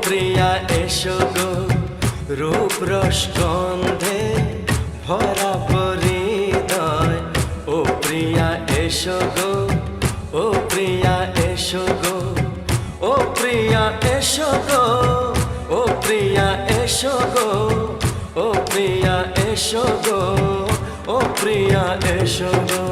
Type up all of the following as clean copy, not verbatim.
প্রিয়া এসো গো, রূপ রস গন্ধে ভরা হৃদয়। ও প্রিয়া এসো গো, ও প্রিয়া এসো গো, ও প্রিয়া এসো গো, ও প্রিয়া এসো গো, ও প্রিয়া এসো গো, ও প্রিয়া এসো গো।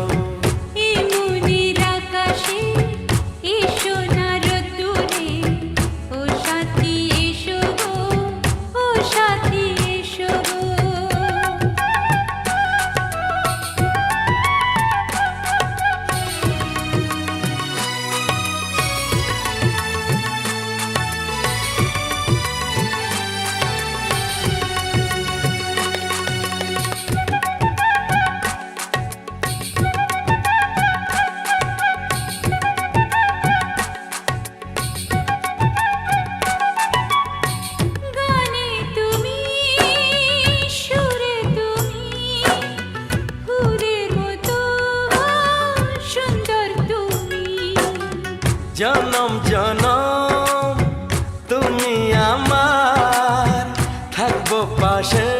জনম জনম তুমি আমার, থাকবো পাশে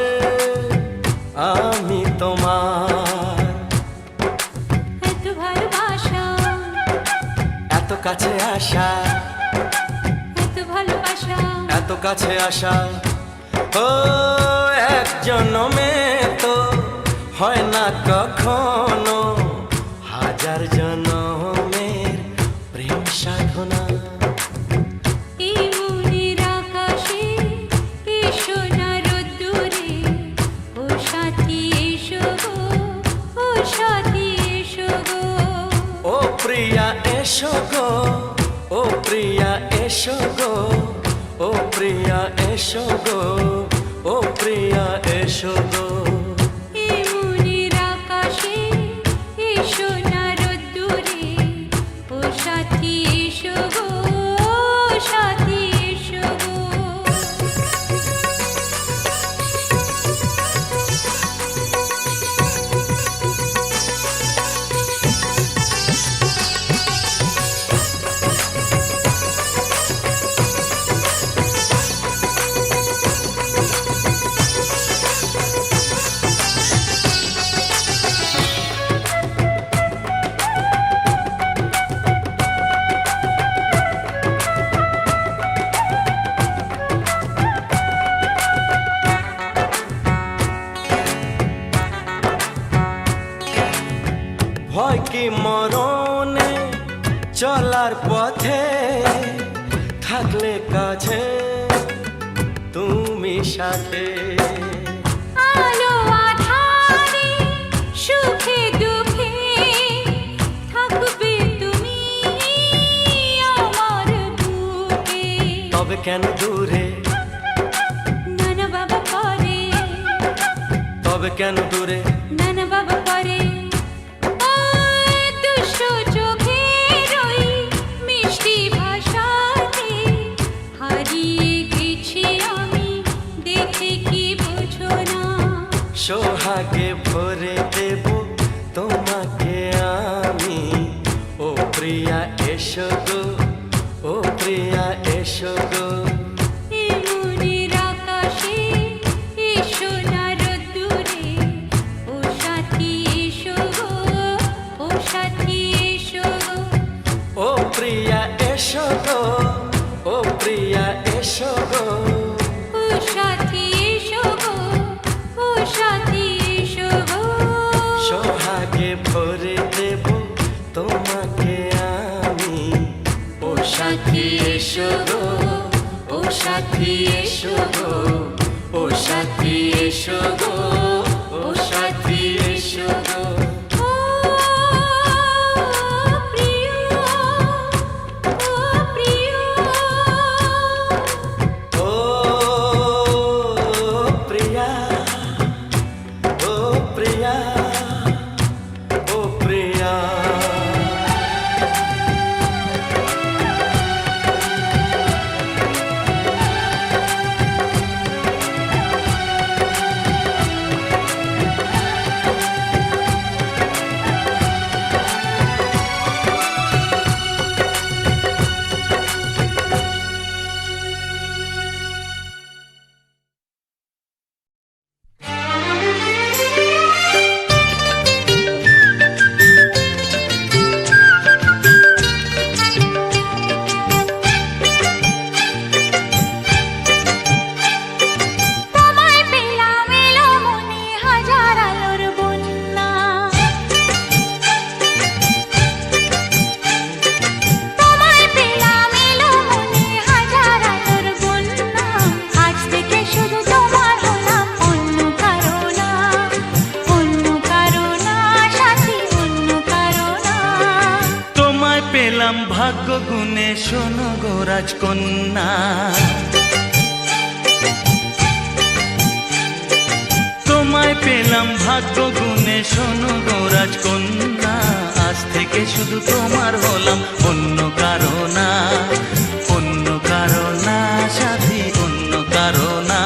আমি তোমার। এত ভালোবাসা, এত কাছে আসা, এত ভালোবাসা, এত কাছে আসা। ও এক জনমে তো হয় না কখনো, হাজার জনমের প্রেম সাধনা। এই মনের আকাশে এসো না রোদ্দুরে, ও সাথী এসো গো, ও সাথী এসো গো। ও প্রিয়া এসো গো, ও প্রিয়া এসো গো, ও প্রিয়া এসো গো, ও প্রিয়া এসো গো। এই মনের আকাশে এসো না রোদ্দুরে, ও সাথী এসো গো, ও সাথী এসো গো। ভয় কি মরণে চলার পথে, থাকলে কাছে তুমি সাথে। আলো আঁধারে সুখে দুঃখে থাকবে তুমি আমার বুকে। তবে কেন দূরে, নানা বাবা করে, তবে কেন দূরে। নানা বাবা করে। ওই দুষ্ট চোখের ওই মিষ্টি ভাষাতে হারিয়ে গেছি আমি, দেখে কি বোঝো না। সোহাগে ভরে দেব তোমাকে আমি। ও প্রিয়া এসো গো, ও প্রিয়া এসো গো। এই মনের আকাশে এসো না রোদ্দুরে, ও সাথী এসো গো, ও সাথী এসো গো। ও প্রিয়া এসো গো, ও প্রিয়া এসো গো। ও সাথী এসো গো, ও সাথী এসো গো। সোহাগে ভরে দেব তোমাকে আমি। ও সাথী এসো গো, ও সাথী এসো গো, ও সাথী এসো গো, ও সাথী এসো গো। ও প্রিয়, ও প্রিয়, ও প্রিয়া, ও প্রিয়া, ও প্রিয়া। গুণে শোনো গো রাজকন্যা, তোমায় পেলাম ভাগ্য গুণে শোনো গো রাজকন্যা। আজ থেকে শুধু তোমার হলাম, অন্য কারো না, অন্য কারো না সাথী, অন্য কারো না।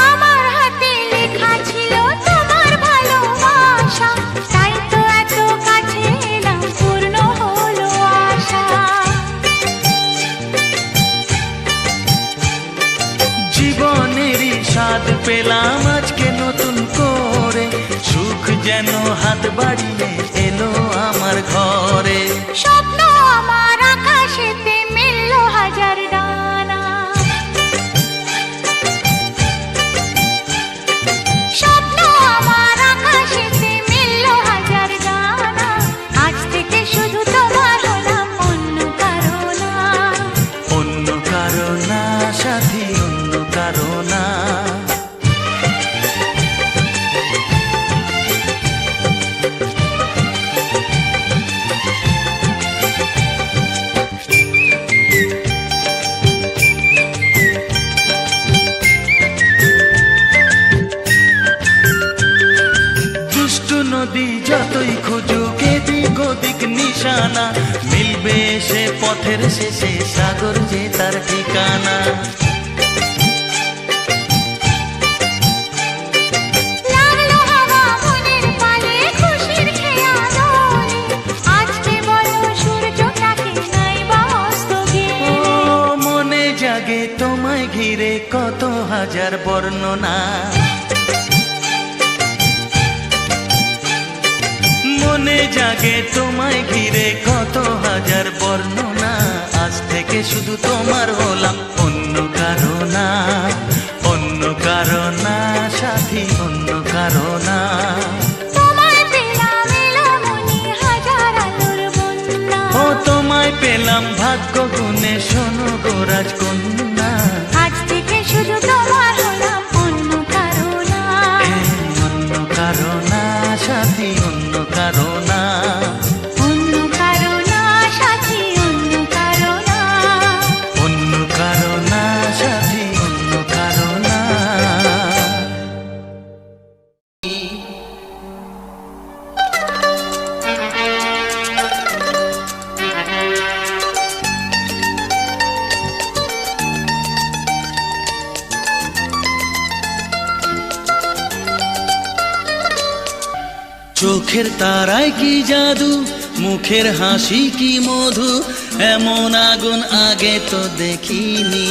আমার হাতে লেখা ছিল তোমার ভালোবাসা, তাই তো এত কাছে এলাম, পূর্ণ হলো আশা। জীবনেরই স্বাদ পেলাম আজকে নতুন করে, সুখ যেন হাত বাড়িয়ে এলো আমার ঘরে। স্বপ্ন আমার আকাশেতে মিলল হাজার ডানা, স্বপ্ন আমার আকাশেতে মিলল হাজার ডানা। আজ থেকে শুধু তোমার হলাম, অন্য কারো না, অন্য কারো না সাথী, অন্য কারো না। দুষ্টু নদী যতই খুঁজুক এদিক ওদিক নিশানা, মিলবে সে পথের শেষে সাগর যে তার ঠিকানা। লাগলো হাওয়া মনের পালে খুশির খেয়া দোলে, আজকে বলো সূর্যটাকে নাই বা অস্ত ও গেলে। মনে জাগে তোমায় ঘিরে কত হাজার বর্ণনা, মনে জাগে তোমায় ঘিরে কত হাজার বর্ণনা। আজ থেকে শুধু তোমার হলাম, অন্য কারো না, অন্য কারো না সাথী, অন্য কারো না। তোমায় পেলাম এলামনি হাজার আলোর বন্যা, ও তোমায় পেলাম ভাগ্য গুণে শোনো গো রাজকন্যা। আজ থেকে শুধু তোমার হলাম, অন্য কারো না, অন্য কারো না সাথী, অন্য কারো না। অন্য কারো না সাথী, অন্য কারো না। অন্য কারো না সাথী, অন্য কারো না। চোখের তারায় কি জাদু, মুখের হাসি কি মধু, এমন আগুন আগে তো দেখিনি।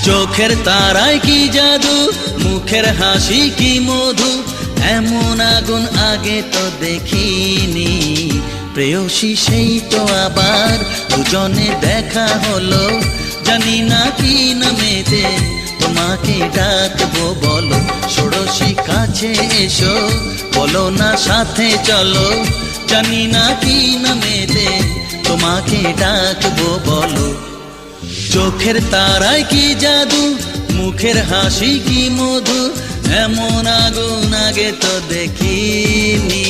চোখের তারায় কি জাদু, মুখের হাসি কি মধু, এমন আগুন আগে তো দেখিনি। প্রেয়সী সেই তো আবার দুজনে দেখা হলো, জানি না কি নামেতে তোমাকে ডাকবো বলো। ষোড়শী কাছে এসো, বলো না সাথে চলো, জানি না কি নামেতে তোমাকে ডাকবো বলো। চোখের তারায় কি জাদু, মুখের হাসি কি মধু, এমন আগুন আগে তো দেখিনি।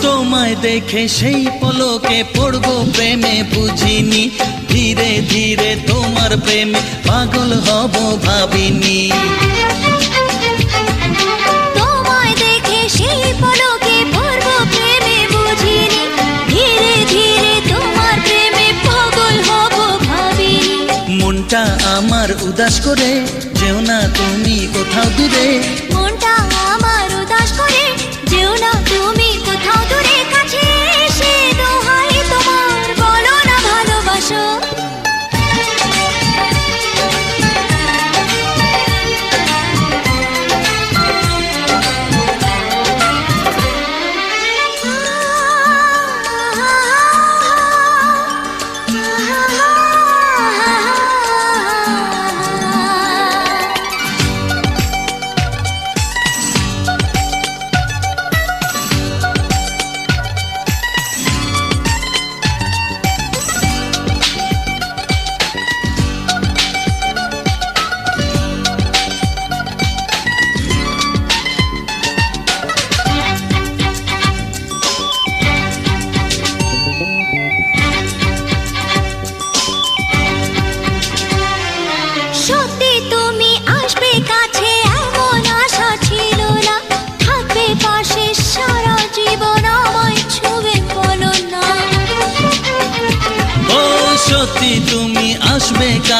তোমায় দেখে সেই পলকে পড়বো প্রেমে বুঝিনি, ধীরে ধীরে তোমার প্রেমে পাগল হব ভাবিনি। তোমায় দেখে সেই পলকে পড়বো প্রেমে বুঝিনি, ধীরে ধীরে তোমার প্রেমে পাগল হব ভাবিনি। মনটা আমার উদাস করে যেও না তুমি কোথাও দূরে, মনটা আমার উদাস করে যেও না তুমি কোথাও দূরে, কাছে এসে দোহাই তোমার বলো না ভালোবাসো।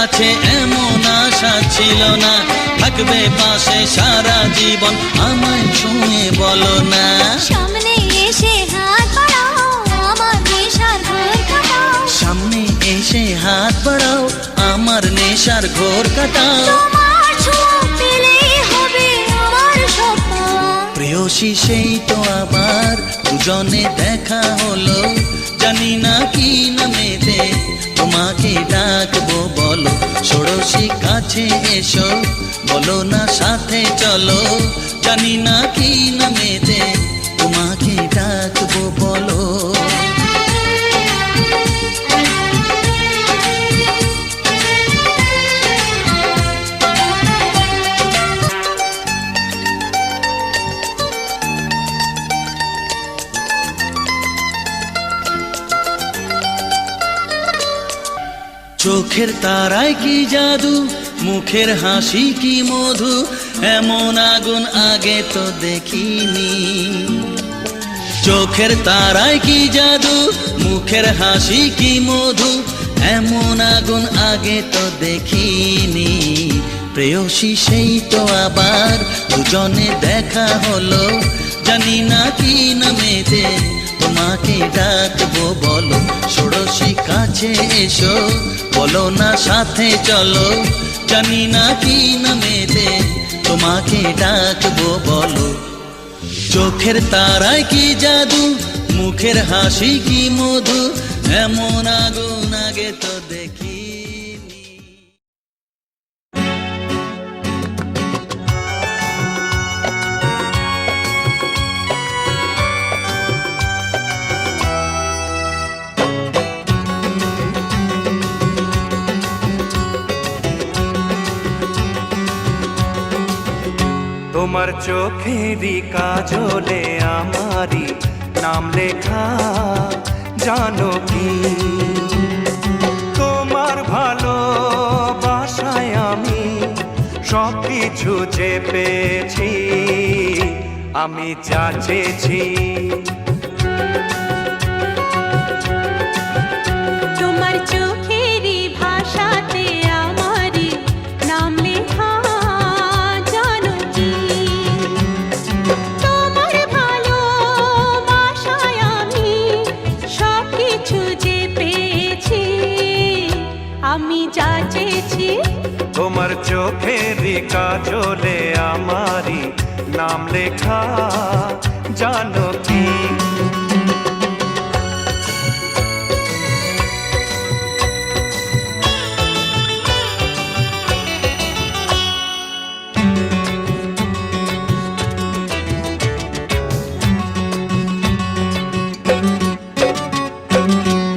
কাছে এমন আশা ছিল না, থাকবে পাশে সারা জীবন, আমায় ছুঁয়ে বলো না। সামনে এসে হাত বাড়াও, আমার নেশার ঘোর কাটাও। সামনে এসে হাত বাড়াও, আমার নেশার ঘোর কাটাও। তোমার ছোঁয়া পেলেই হবে আমার সব পাওয়া। প্রেয়সী সেই তো আবার দুজনে দেখা হলো, জানি না কি নামেতে তোমাকে ডাকবো বলো। ষোড়শী কাছে এসো, বলো না সাথে চলো, জানি না কি নামেতে তোমাকে ডাকবো বলো। চোখের তারায় কি জাদু, মুখের হাসি কি মধু, এমন আগুন আগে তো দেখিনি। চোখের তারায় কি জাদু, মুখের হাসি কি মধু, এমন আগুন আগে তো দেখিনি। প্রেয়সী সেই তো আবার দুজনে দেখা হলো, জানি না কি নামেতে তোমাকে ডাকবো বলো। ষোড়শী কাছে এসো, বলো না সাথে চলো, জানি না কি নামেতে তোমাকে ডাকবো বলো। চোখের তারায় কি জাদু, মুখের হাসি কি মধু, এমন আগুন আগে তো দেখিনি। তোমার চোখেরই কাজলে আমারই নাম লেখা, জানো কি? তোমার ভালোবাসায় আমি সব কিছু যে পেয়েছি, আমি যা চেয়েছি। তোমার চোখেরই ভাষাতে আমারই নাম লেখা, জানো কি? তোমার ভালোবাসায় আমি সব কিছু যে পেয়েছি, আমি যা চেয়েছি। তোমার চোখেরই কাজলে আমারই নাম লেখা, জানো কি?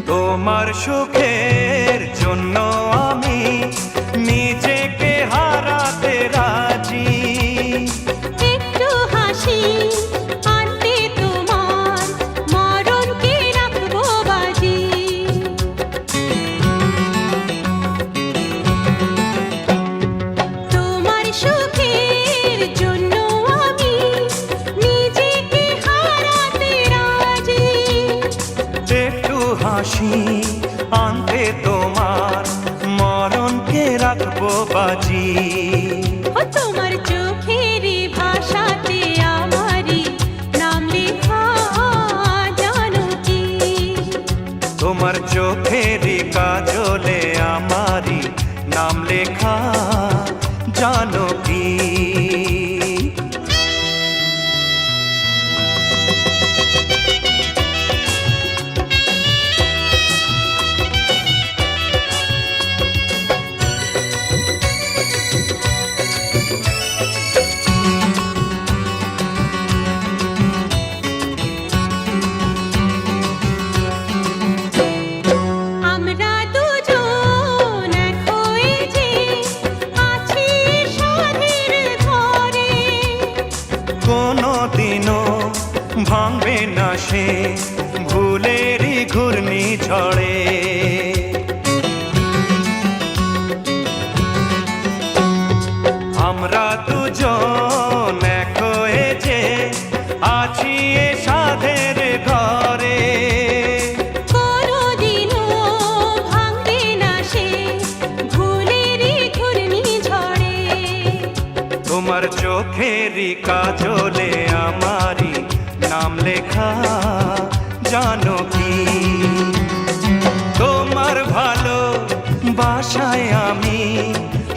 তোমার সুখের জন্য আমি নিজেকে হারাতে রাজি। একটু হাসি আনতে তোমার মরণকে রাখবো বাজি। তোমার সুখের জন্য আমি নিজেকে হারাতে রাজি। একটু হাসি আনতে তোমার মরণকে রাখবো বাজি। ও তোমার চোখেরই ভাষাতে আমারই নাম লেখা, জানো কি? তোমার চোখেরই কাজলে আমারই নাম লেখা, জানো কি? আমরা দুজন এক হয়ে যে আছি সাধের ঘরে। কোনোদিনও ভাঙবে না সে ভুলেরই ঘূর্ণি ঝড়ে। আমরা দুজন এক হয়ে যে আছি এ সাধের ঘরে। কোনোদিনও ভাঙবে না সে ভুলে চোখেরই কাজলে আমারই নাম লেখা জানো কি? তোমার ভালো বাসায় আমি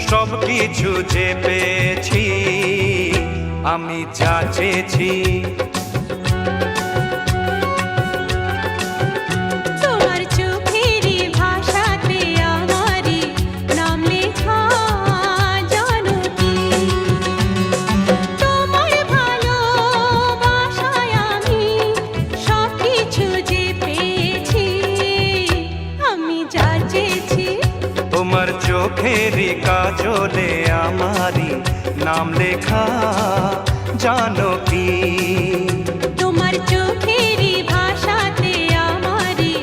সব কিছু যে পেয়েছি, আমি যা চেয়েছি। তোমার চোখেরই ভাষাতে আমারই নাম লেখা জানো কি? তোমার ভালোবাসায় আমি সব কিছু যে পেয়েছি, আমি যা চেয়েছি। তোমার চোখেরই কাজলে আমারই নাম লেখা জানো কি? তোমার চোখেরই ভাষাতে আমারই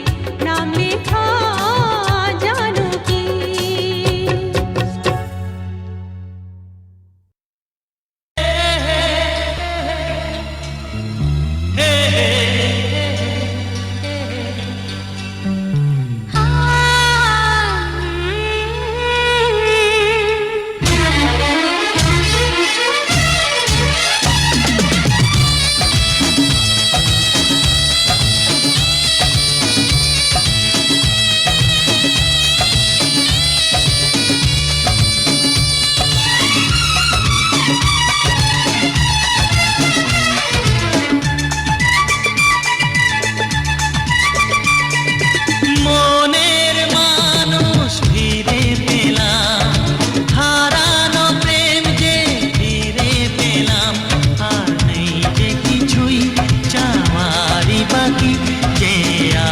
নাম লেখা জানো কি? মনের মানুষ ফিরে পেলাম, হারানো প্রেম যে ফিরে পেলাম। আর নেই যে কিছুই চাওয়ারই বাকি, যে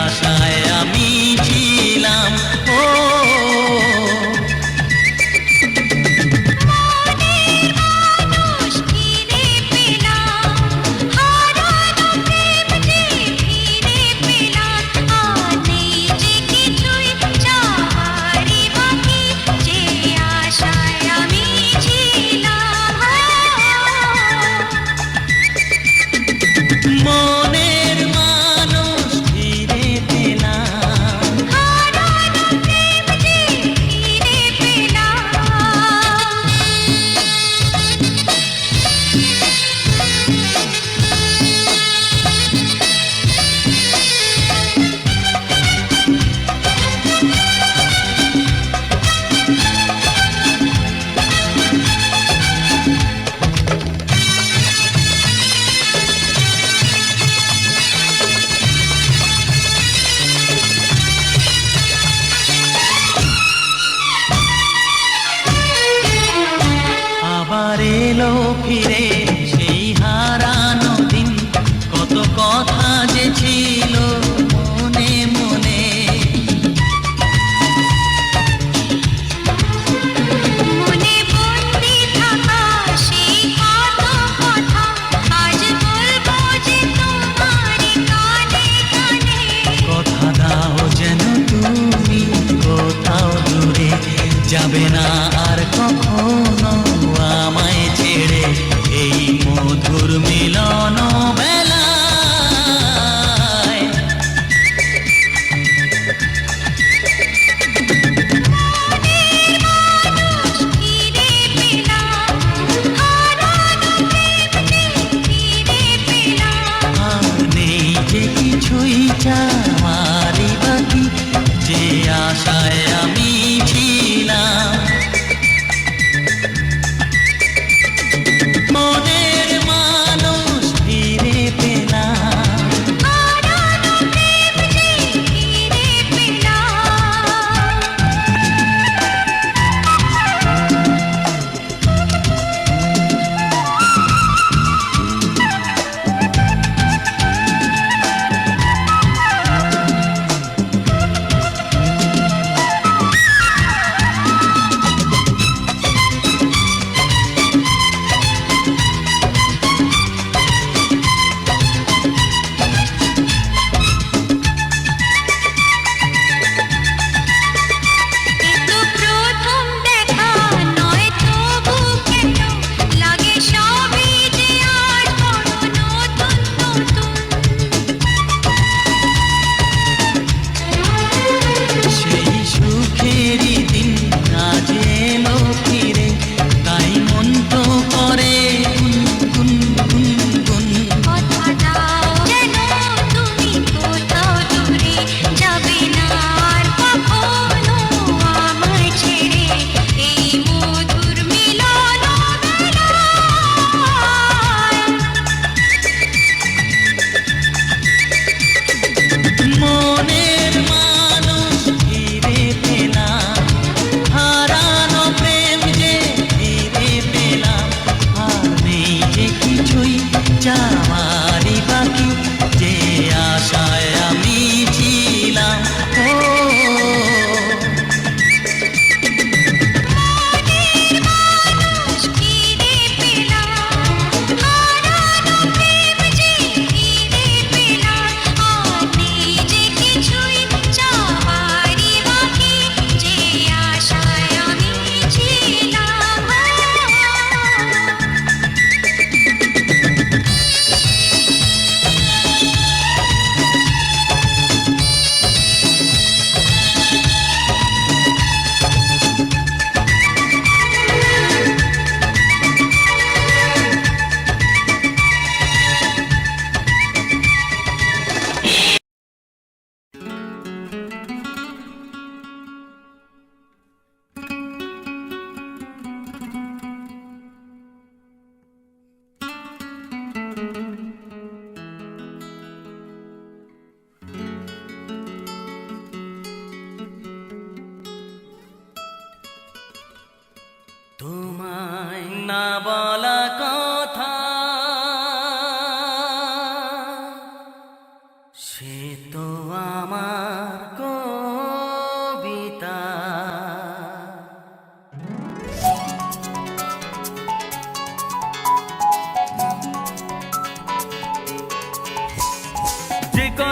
আশায় আমি ছিলাম। ও মানুষ ফিরে পেলাম, হারানো প্রেম যে ফিরে পেলাম। আর নেই যে কিছুই চাওয়ারই বাকি, যে আশায় আমি ছিলাম। মনের মানুষ ফিরে পেলাম। হারানো প্রেম যে ফিরে পেলাম। আবার এলো ফিরে সেই হারানো দিন, কত কথা যে ছিল মনে মনে। মনে বন্দি থাকা সেই কত কথা, আজ বলবো যে তোমারই কানে কানে। কথা দাও যেন তুমি কোথাও দূরে যাবে না আর কখনো আমায় ছেড়ে।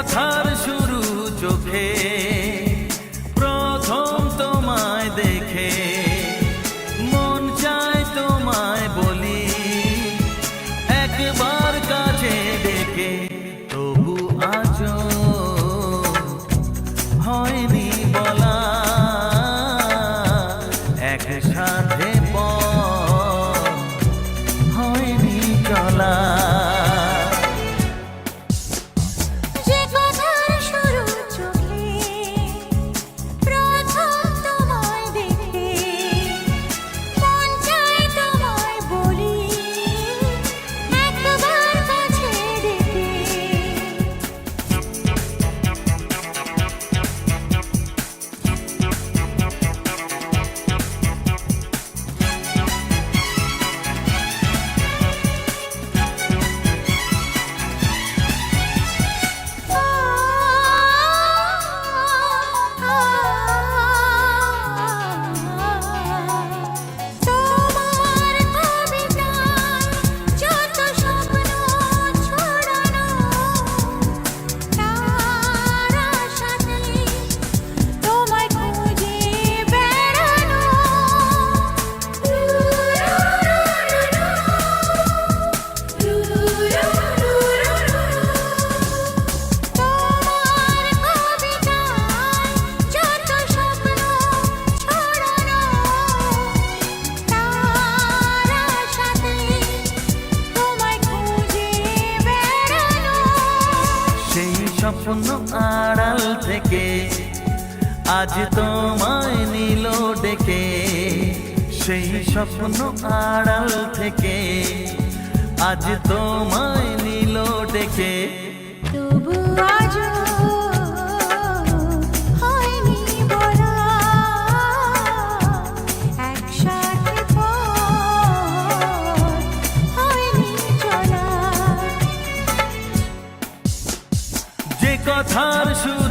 কথার শুরু চোখে প্রথম তোমায় দেখে মন চায় তোমায় বলি একবার কাছে ডেকে, তবু আজও হয়নি বলা একসাথে পথ হয়নি চলা। যে কথার শুরু চোখে প্রথম তোমায় দেখে মন চায় তোমায় বলি একবার কাছে ডেকে। তোমার কবিতায় যত স্বপ্ন ছড়ানো তার আশাতে তোমায় খুঁজে বেড়ানো। তোমার কবিতায় যত স্বপ্ন ছড়ানো তার আশাতে তোমায় খুঁজে বেড়ানো। সেই স্বপ্ন আড়াল থেকে আজ তোমায় নিল ডেকে, সেই স্বপ্ন আড়াল থেকে আজ তোমায় নিল ডেকে, তবু আজও হয়নি বলা একসাথে পথ হয়নি চলা। যে কথার শুরু